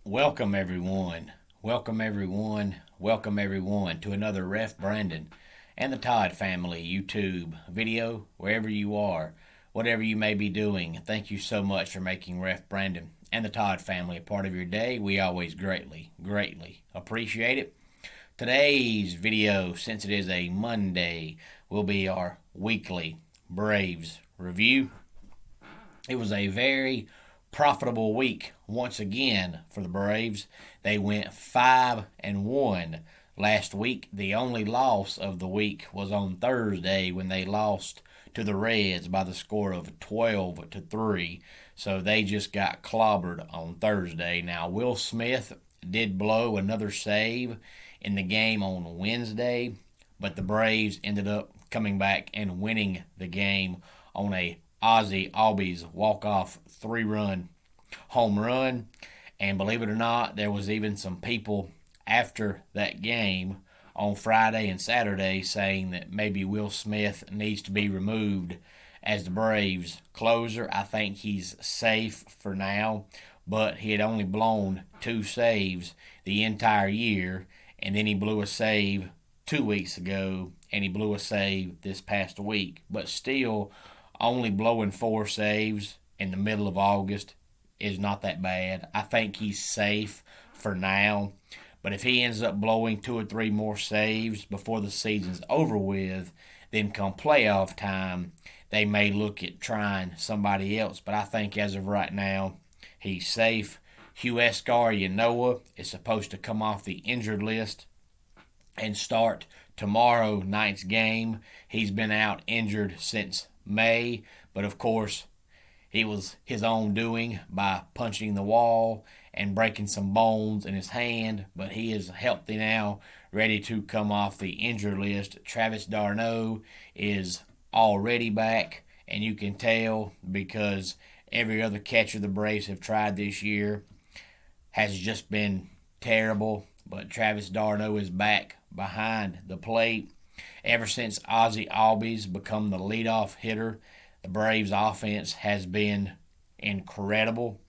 Welcome everyone. Welcome everyone. Welcome everyone to another Ref Brandon and the Todd family YouTube video, wherever you are, whatever you may be doing. Thank you so much for making Ref Brandon and the Todd family a part of your day. We always greatly appreciate it. Today's video, since it is a Monday, will be our weekly Braves review. It was a very profitable week once again for the Braves. They went 5-1 last week. The only loss of the week was on Thursday when they lost to the Reds by the score of 12-3. So they just got clobbered on Thursday. Now Will Smith did blow another save in the game on Wednesday, but the Braves ended up coming back and winning the game on a Ozzie Albies walk-off 3-run home run. And believe it or not, there was even some people after that game on Friday and Saturday saying that maybe Will Smith needs to be removed as the Braves closer. I think he's safe for now, but he had only blown 2 saves the entire year, and then he blew a save 2 weeks ago, and he blew a save this past week. But still, only blowing 4 saves in the middle of August is not that bad. I think he's safe for now. But if he ends up blowing 2 or 3 more saves before the season's over with, then come playoff time, they may look at trying somebody else. But I think as of right now, he's safe. Huascar Ynoa is supposed to come off the injured list and start tomorrow night's game. He's been out injured since May, but of course he was his own doing by punching the wall and breaking some bones in his hand, but he is healthy now, ready to come off the injured list. Travis d'Arnaud is already back, and you can tell because every other catcher the Braves have tried this year has just been terrible, but Travis d'Arnaud is back behind the plate. Ever since Ozzie Albies become the leadoff hitter, the Braves offense has been incredible.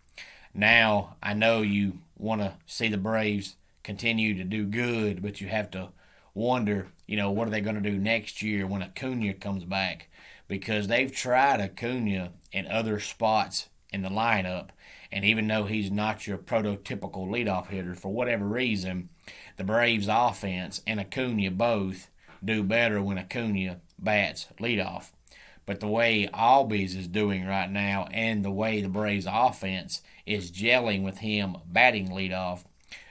Now, I know you want to see the Braves continue to do good, but you have to wonder, what are they going to do next year when Acuna comes back? Because they've tried Acuna in other spots in the lineup, and even though he's not your prototypical leadoff hitter, for whatever reason, the Braves offense and Acuna both do better when Acuna bats leadoff. But the way Albies is doing right now and the way the Braves offense is gelling with him batting leadoff,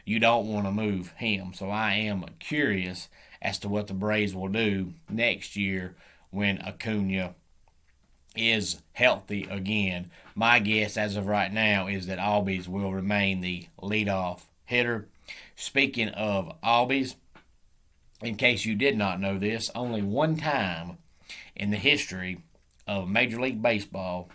you don't want to move him. So I am curious as to what the Braves will do next year when Acuna is healthy again. My guess as of right now is that Albies will remain the leadoff hitter. Speaking of Albies, in case you did not know this, only one time in the history of Major League Baseball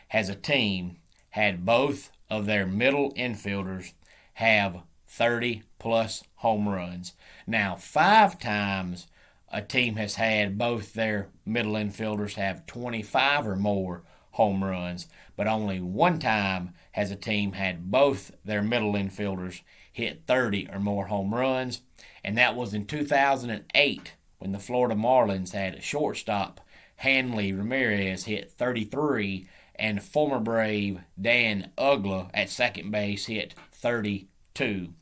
has a team had both of their middle infielders have 30-plus home runs. Now, 5 times a team has had both their middle infielders have 25 or more home runs, but only 1 time has a team had both their middle infielders hit 30 or more home runs, and that was in 2008 when the Florida Marlins had a shortstop Hanley Ramirez hit 33 and former Brave Dan Uggla at second base hit 32.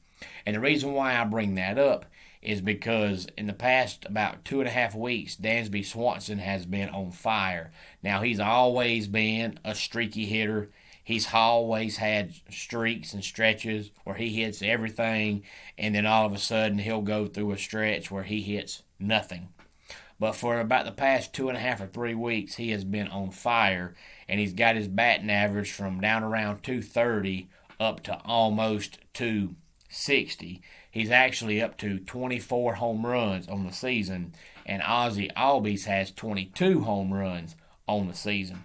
And the reason why I bring that up is because in the past about 2.5 weeks, Dansby Swanson has been on fire. Now, he's always been a streaky hitter. He's always had streaks and stretches where he hits everything, and then all of a sudden he'll go through a stretch where he hits nothing. But for about the past 2.5 or 3 weeks, he has been on fire, and he's got his batting average from down around 230 up to almost 260. He's actually up to 24 home runs on the season, and Ozzie Albies has 22 home runs on the season.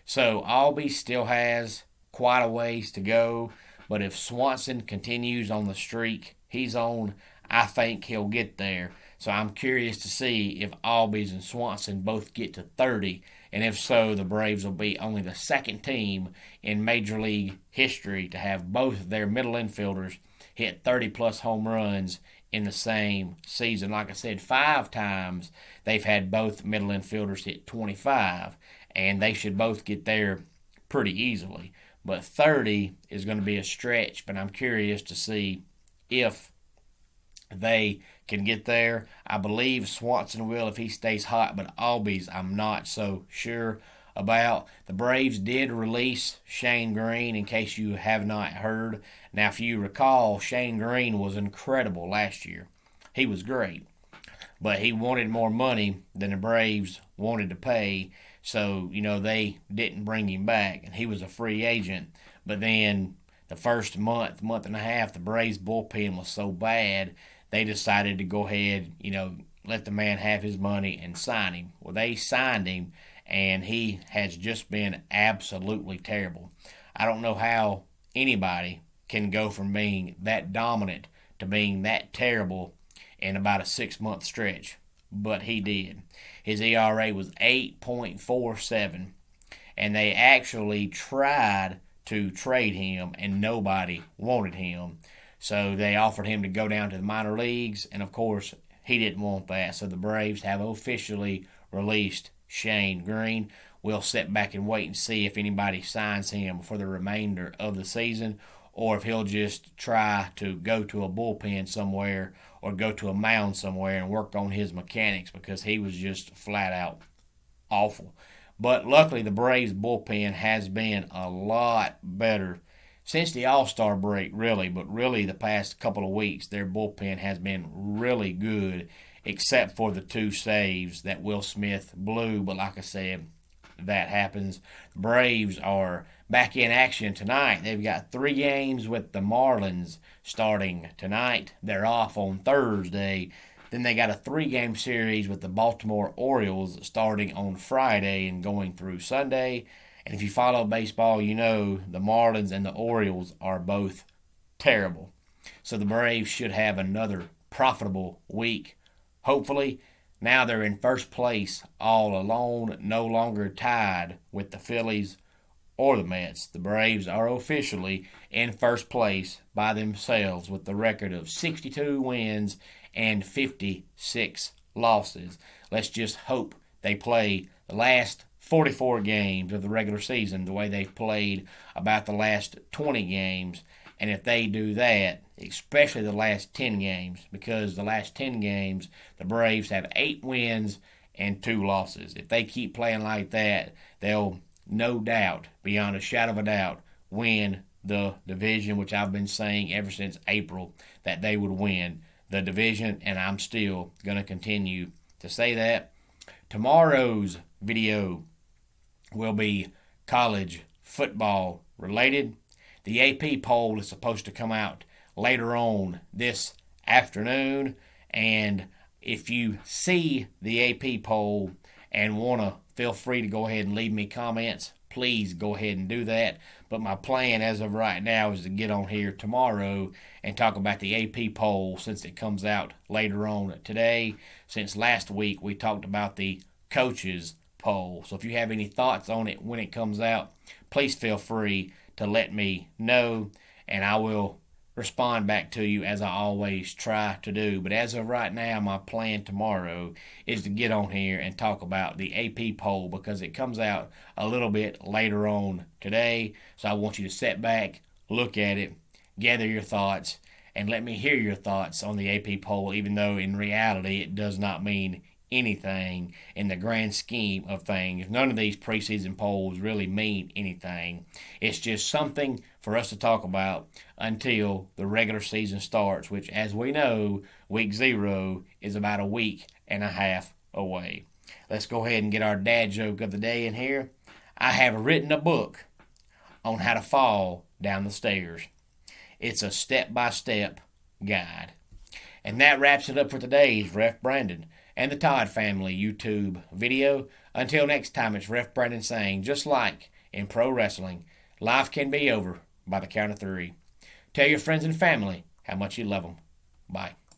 So Albies still has quite a ways to go, but if Swanson continues on the streak he's on, I think he'll get there. So I'm curious to see if Albies and Swanson both get to 30 And if so, the Braves will be only the second team in Major League history to have both of their middle infielders hit 30-plus home runs in the same season. Like I said, 5 times they've had both middle infielders hit 25, and they should both get there pretty easily. But 30 is going to be a stretch, but I'm curious to see if they can get there. I believe Swanson will if he stays hot, but Albies I'm not so sure about. The Braves did release Shane Greene, in case you have not heard. Now, if you recall, Shane Greene was incredible last year. He was great, but he wanted more money than the Braves wanted to pay, so, they didn't bring him back, and he was a free agent. But then the first month and a half, the Braves bullpen was so bad, they decided to go ahead, let the man have his money and sign him. Well, they signed him, and he has just been absolutely terrible. I don't know how anybody can go from being that dominant to being that terrible in about a 6-month stretch, but he did. His ERA was 8.47, and they actually tried to trade him, and nobody wanted him. So they offered him to go down to the minor leagues, and of course, he didn't want that. So the Braves have officially released Shane Greene. We'll sit back and wait and see if anybody signs him for the remainder of the season, or if he'll just try to go to a bullpen somewhere or go to a mound somewhere and work on his mechanics, because he was just flat out awful. But luckily, the Braves bullpen has been a lot better since the All-Star break, really, but really the past couple of weeks, their bullpen has been really good, except for the 2 saves that Will Smith blew. But like I said, that happens. The Braves are back in action tonight. They've got 3 games with the Marlins starting tonight. They're off on Thursday. Then they got a 3-game series with the Baltimore Orioles starting on Friday and going through Sunday. And if you follow baseball, you know the Marlins and the Orioles are both terrible. So the Braves should have another profitable week. Hopefully, now they're in first place all alone, no longer tied with the Phillies or the Mets. The Braves are officially in first place by themselves with the record of 62 wins and 56 losses. Let's just hope they play the last 44 games of the regular season the way they've played about the last 20 games. And if they do that, especially the last 10 games, because the last 10 games, the Braves have 8 wins and 2 losses. If they keep playing like that, they'll no doubt, beyond a shadow of a doubt, win the division, which I've been saying ever since April that they would win the division, and I'm still going to continue to say that. Tomorrow's video will be college football related. The AP poll is supposed to come out later on this afternoon, and if you see the AP poll and want to, feel free to go ahead and leave me comments. Please go ahead and do that. But my plan as of right now is to get on here tomorrow and talk about the AP poll, since it comes out later on today. Since last week we talked about the coaches poll. So if you have any thoughts on it when it comes out, please feel free to let me know, and I will respond back to you as I always try to do. But as of right now, my plan tomorrow is to get on here and talk about the AP poll, because it comes out a little bit later on today. So I want you to sit back, look at it, gather your thoughts, and let me hear your thoughts on the AP poll, even though in reality it does not mean anything in the grand scheme of things. None of these preseason polls really mean anything. It's just something for us to talk about until the regular season starts, which, as we know, week 0 is about a week and a half away. Let's go ahead and get our dad joke of the day in here. I have written a book on how to fall down the stairs. It's a step-by-step guide. And that wraps it up for today's Ref Brandon and the Todd Family YouTube video. Until next time, it's Ref Brandon saying, just like in pro wrestling, life can be over by the count of 3. Tell your friends and family how much you love them. Bye.